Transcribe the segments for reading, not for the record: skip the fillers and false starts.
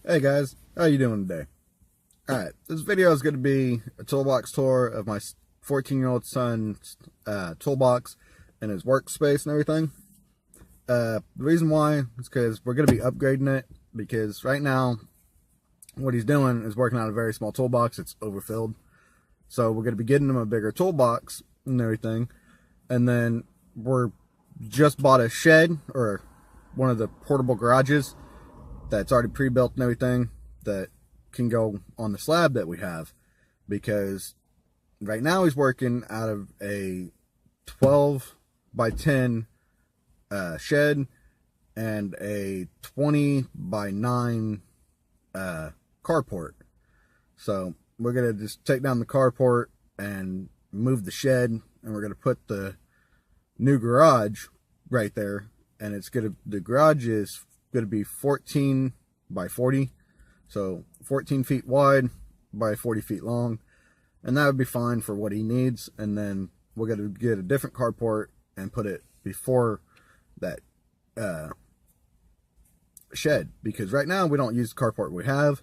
Hey guys, how you doing today? Alright, this video is going to be a toolbox tour of my 14-year-old son's toolbox and his workspace and everything. The reason why is because we're going to be upgrading it, because right now what he's doing is working on a very small toolbox. It's overfilled. So we're going to be getting him a bigger toolbox and everything. And then we're just bought a shed, or one of the portable garages that's already pre-built and everything, that can go on the slab that we have, because right now he's working out of a 12 by 10 shed and a 20 by 9 carport. So we're gonna just take down the carport and move the shed, and we're gonna put the new garage right there. And the garage is gonna be 14 by 40, so 14 feet wide by 40 feet long, and that would be fine for what he needs. And then we're gonna get a different carport and put it before that shed, because right now we don't use the carport we have.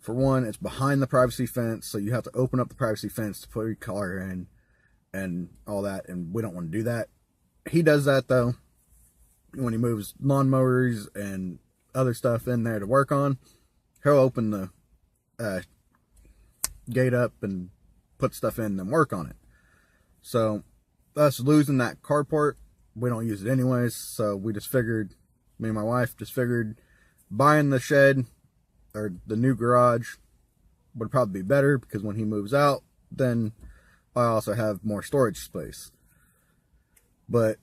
For one, it's behind the privacy fence, so you have to open up the privacy fence to put your car in and all that, and we don't want to do that. He does that though when he moves lawnmowers and other stuff in there to work on. He'll open the gate up and put stuff in and work on it. So us losing that carport, we don't use it anyways, so we just figured, me and my wife just figured, buying the shed or the new garage would probably be better, because when he moves out, then I also have more storage space. But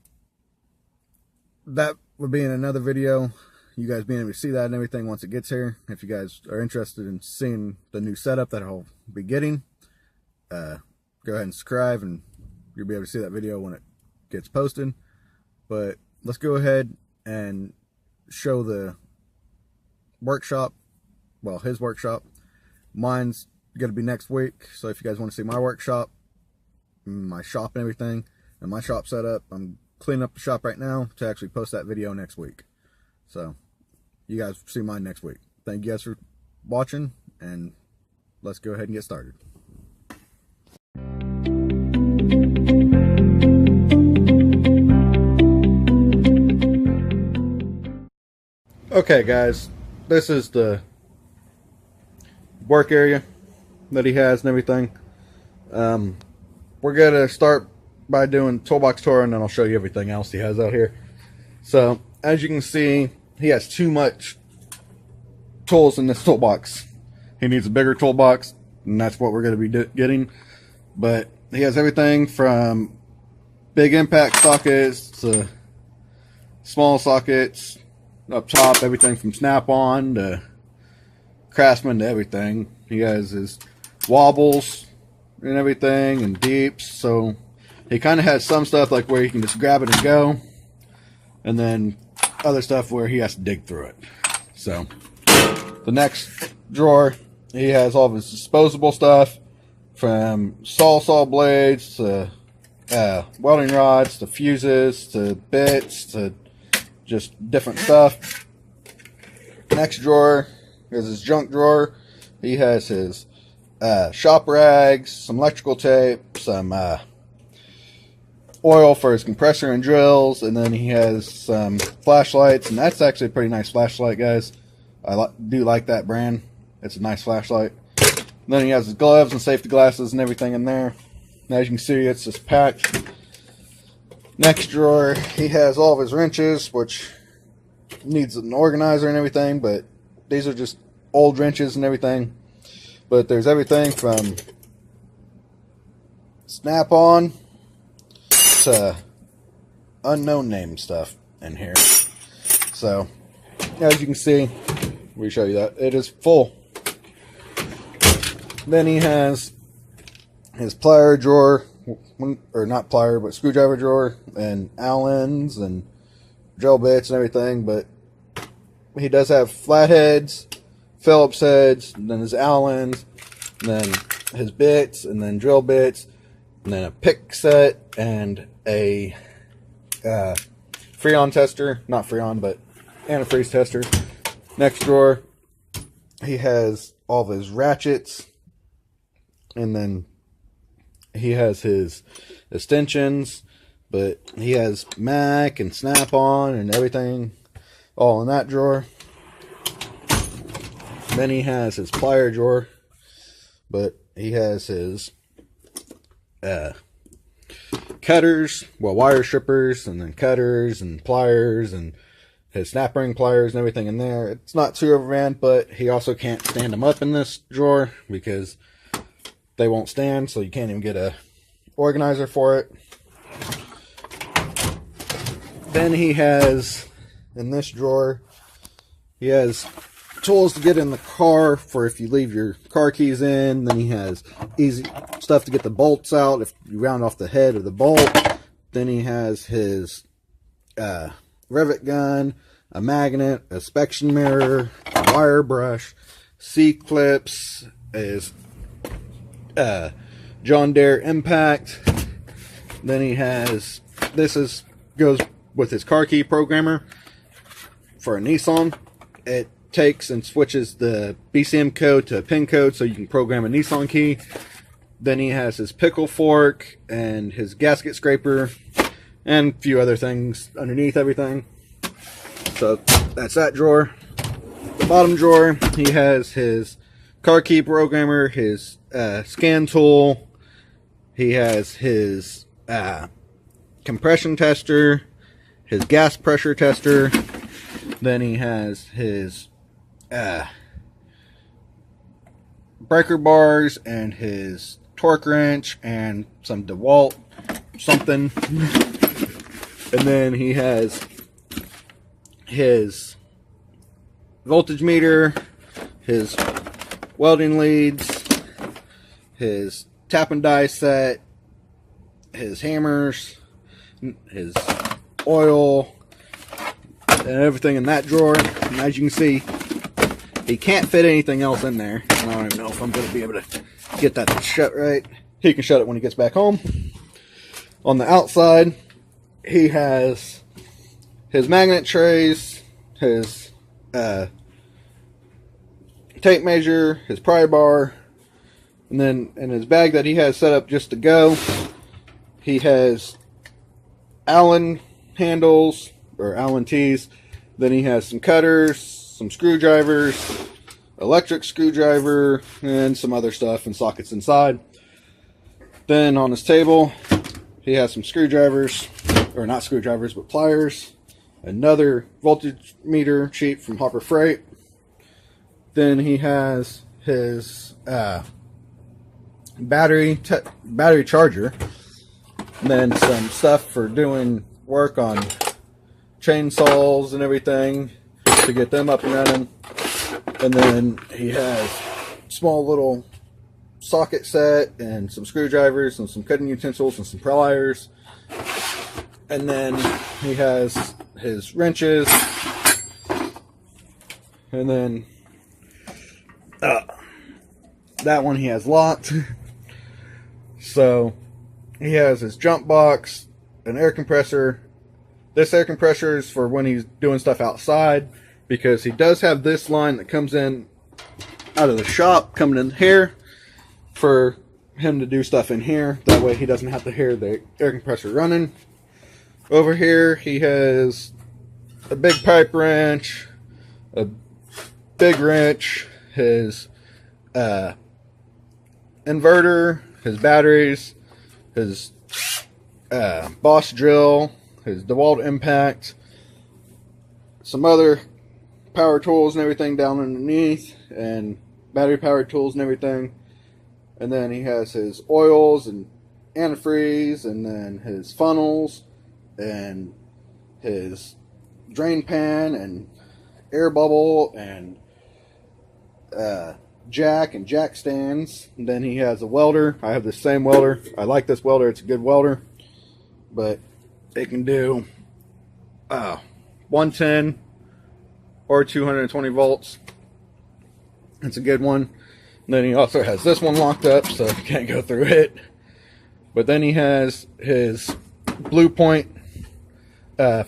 that would be in another video, you guys being able to see that and everything once it gets here. If you guys are interested in seeing the new setup that I'll be getting, go ahead and subscribe, and you'll be able to see that video when it gets posted. But let's go ahead and show the workshop, well, his workshop. Mine's gonna be next week, so if you guys want to see my workshop, my shop and everything, and my shop setup, I'm cleaning up the shop right now to actually post that video next week. So you guys see mine next week. Thank you guys for watching, and let's go ahead and get started. Okay guys, this is the work area that he has and everything. We're gonna start by doing toolbox tour, and then I'll show you everything else he has out here. So as you can see, he has too much tools in this toolbox. He needs a bigger toolbox, and that's what we're going to be getting. But he has everything from big impact sockets to small sockets up top, everything from Snap-on to Craftsman to everything. He has his wobbles and everything, and deeps. So he kind of has some stuff like where you can just grab it and go, and then other stuff where he has to dig through it. So the next drawer, he has all of his disposable stuff, from saw blades to welding rods to fuses to bits to just different stuff. Next drawer is his junk drawer. He has his shop rags, some electrical tape, some oil for his compressor and drills, and then he has some flashlights, and that's actually a pretty nice flashlight, guys. I do like that brand. It's a nice flashlight. And then he has his gloves and safety glasses and everything in there. And as you can see, it's just packed. Next drawer, he has all of his wrenches, which needs an organizer and everything, but these are just old wrenches and everything. But there's everything from Snap-on to unknown name stuff in here. So as you can see, we show you that it is full. Then he has his plier drawer, or not plier, but screwdriver drawer, and Allens and drill bits and everything. But he does have flatheads, Phillips heads, and then his Allens, and then his bits, and then drill bits, and then a pick set, and a Freon tester, not Freon, but antifreeze tester. Next drawer, he has all of his ratchets, and then he has his extensions, but he has Mac and Snap-on and everything all in that drawer. Then he has his plier drawer, but he has his cutters, well, wire strippers, and then cutters and pliers, and his snap ring pliers and everything in there. It's not too overmanned, but he also can't stand them up in this drawer because they won't stand, so you can't even get a organizer for it. Then he has, in this drawer, he has tools to get in the car for if you leave your car keys in. Then he has easy stuff to get the bolts out if you round off the head of the bolt. Then he has his rivet gun, a magnet, a inspection mirror, a wire brush, C-clips, his John Deere Impact. Then he has, goes with his car key programmer for a Nissan. It takes and switches the BCM code to a pin code so you can program a Nissan key. Then he has his pickle fork and his gasket scraper and a few other things underneath everything. So that's that drawer. The bottom drawer, he has his car key programmer, his scan tool. He has his compression tester, his gas pressure tester. Then he has his breaker bars and his torque wrench and some DeWalt something. And then he has his voltage meter, his welding leads, his tap and die set, his hammers, his oil, and everything in that drawer. And as you can see, he can't fit anything else in there. I don't even know if I'm going to be able to get that to shut right. He can shut it when he gets back home. On the outside, he has his magnet trays, his tape measure, his pry bar, and then in his bag that he has set up just to go, he has Allen handles, or Allen tees. Then he has some cutters, some screwdrivers, electric screwdriver, and some other stuff and sockets inside. Then on his table, he has some screwdrivers, or not screwdrivers, but pliers, another voltage meter sheet from Hopper Freight. Then he has his battery charger, and then some stuff for doing work on chainsaws and everything to get them up and running. And then he has small little socket set and some screwdrivers and some cutting utensils and some pliers. And then he has his wrenches, and then that one he has locked. So he has his jump box, an air compressor. This air compressor is for when he's doing stuff outside, because he does have this line that comes in out of the shop coming in here for him to do stuff in here. That way he doesn't have to hear the air compressor running. Over here he has a big pipe wrench, a big wrench, his inverter, his batteries, his Boss drill, his DeWalt Impact, some other power tools and everything down underneath, and battery powered tools and everything. And then he has his oils and antifreeze, and then his funnels, and his drain pan, and air bubble, and jack and jack stands. And then he has a welder. I have the same welder. I like this welder. It's a good welder, but it can do 110 or 220 volts. It's a good one. And then he also has this one locked up, so you can't go through it. But then he has his Blue Point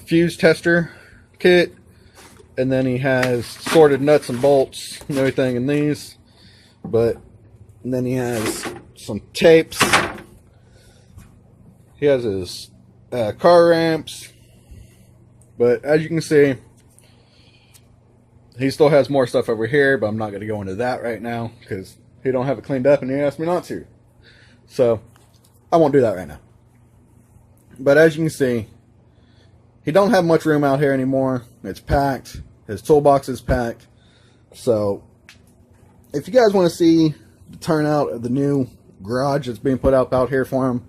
fuse tester kit, And then he has sorted nuts and bolts and everything in these. And then he has some tapes. He has his car ramps. But as you can see, he still has more stuff over here, but I'm not going to go into that right now because he don't have it cleaned up and he asked me not to. So I won't do that right now. But as you can see, he don't have much room out here anymore. It's packed. His toolbox is packed. So if you guys want to see the turnout of the new garage that's being put up out here for him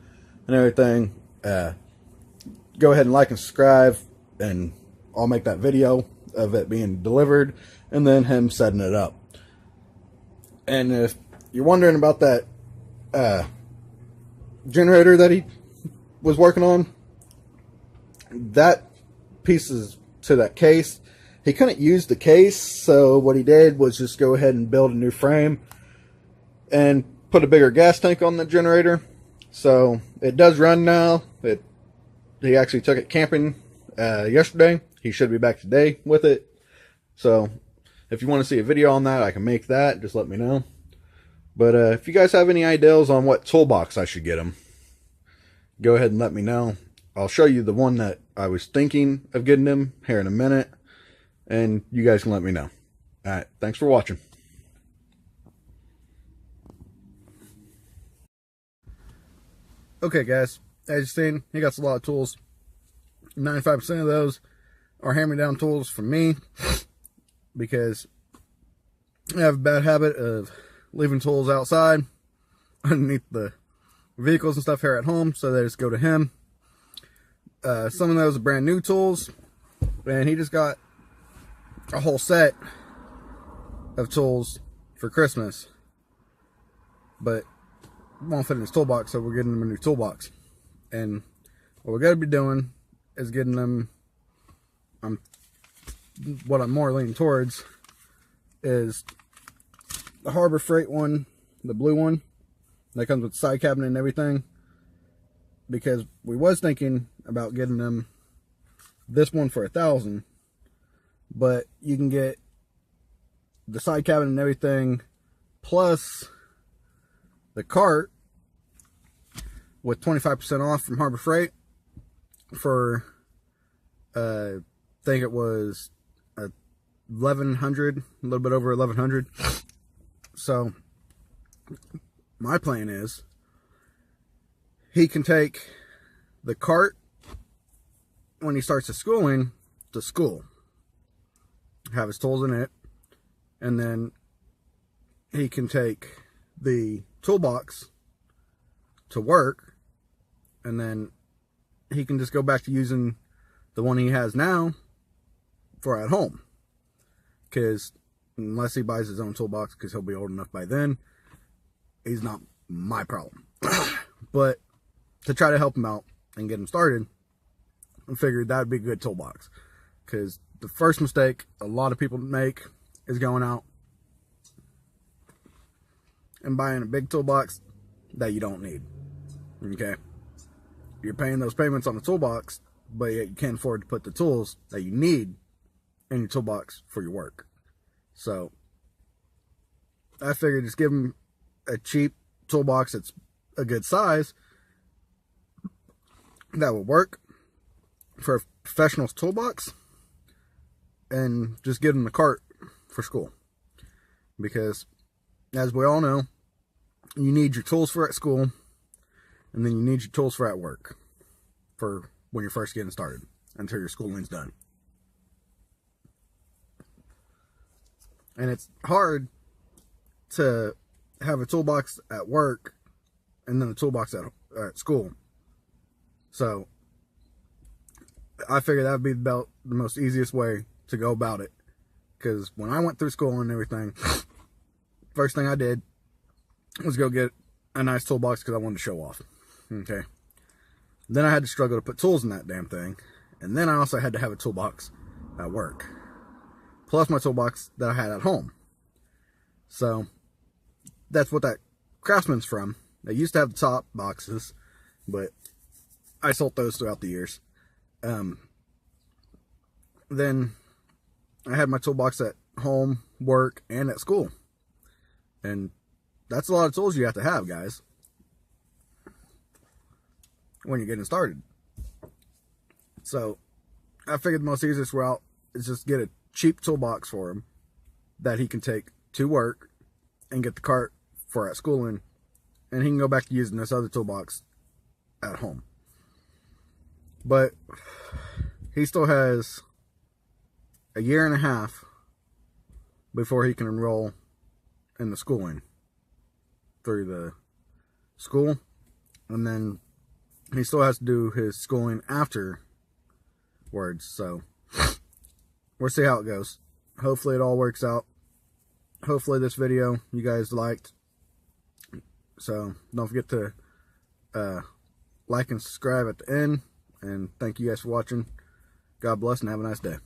and everything, go ahead and like and subscribe, and I'll make that video of it being delivered and then him setting it up. And if you're wondering about that generator that he was working on, that pieces to that case, he couldn't use the case, so what he did was just go ahead and build a new frame and put a bigger gas tank on the generator. So it does run now. He actually took it camping yesterday. He should be back today with it. So if you want to see a video on that, I can make that. Just let me know. But if you guys have any ideas on what toolbox I should get him, go ahead and let me know. I'll show you the one that I was thinking of getting him here in a minute, and you guys can let me know. Alright, thanks for watching. Okay guys, as you've seen, he got a lot of tools. 95% of those are hand-me-down tools from me, because I have a bad habit of leaving tools outside underneath the vehicles and stuff here at home, so they just go to him. Some of those are brand new tools, and he just got a whole set of tools for Christmas, but it won't fit in his toolbox, so we're getting him a new toolbox. And what we're going to be doing is getting them, what I'm more leaning towards is the Harbor Freight one, the blue one that comes with side cabinet and everything, because we was thinking about getting them this one for $1,000, but you can get the side cabinet and everything plus the cart with 25% off from Harbor Freight for I think it was $1,100, a little bit over $1,100. So my plan is he can take the cart when he starts his schooling to school, have his tools in it, and then he can take the toolbox to work, and then he can just go back to using the one he has now for at home, because unless he buys his own toolbox, because he'll be old enough by then, he's not my problem. But to try to help him out and get him started, I figured that would be a good toolbox, because the first mistake a lot of people make is going out and buying a big toolbox that you don't need. Okay, you're paying those payments on the toolbox, but yet you can't afford to put the tools that you need in your toolbox for your work. So I figured just give him a cheap toolbox that's a good size that will work for a professional's toolbox, and just give him the cart for school, because as we all know, you need your tools for at school, and then you need your tools for at work for when you're first getting started until your schooling's done. And it's hard to have a toolbox at work and then a toolbox at school. So I figured that would be about the most easiest way to go about it, because when I went through school and everything, first thing I did was go get a nice toolbox because I wanted to show off. Okay. Then I had to struggle to put tools in that damn thing, and then I also had to have a toolbox at work, plus my toolbox that I had at home. So that's what that Craftsman's from. They used to have the top boxes, but I sold those throughout the years. Then I had my toolbox at home, work, and at school. And that's a lot of tools you have to have, guys, when you're getting started. So I figured the most easiest route is just get a cheap toolbox for him that he can take to work and get the cart for at school in, and he can go back to using this other toolbox at home. But he still has a year and a half before he can enroll in the schooling through the school, and then he still has to do his schooling afterwards. So we'll see how it goes. Hopefully it all works out. Hopefully this video you guys liked. So don't forget to like and subscribe at the end. And thank you guys for watching. God bless and have a nice day.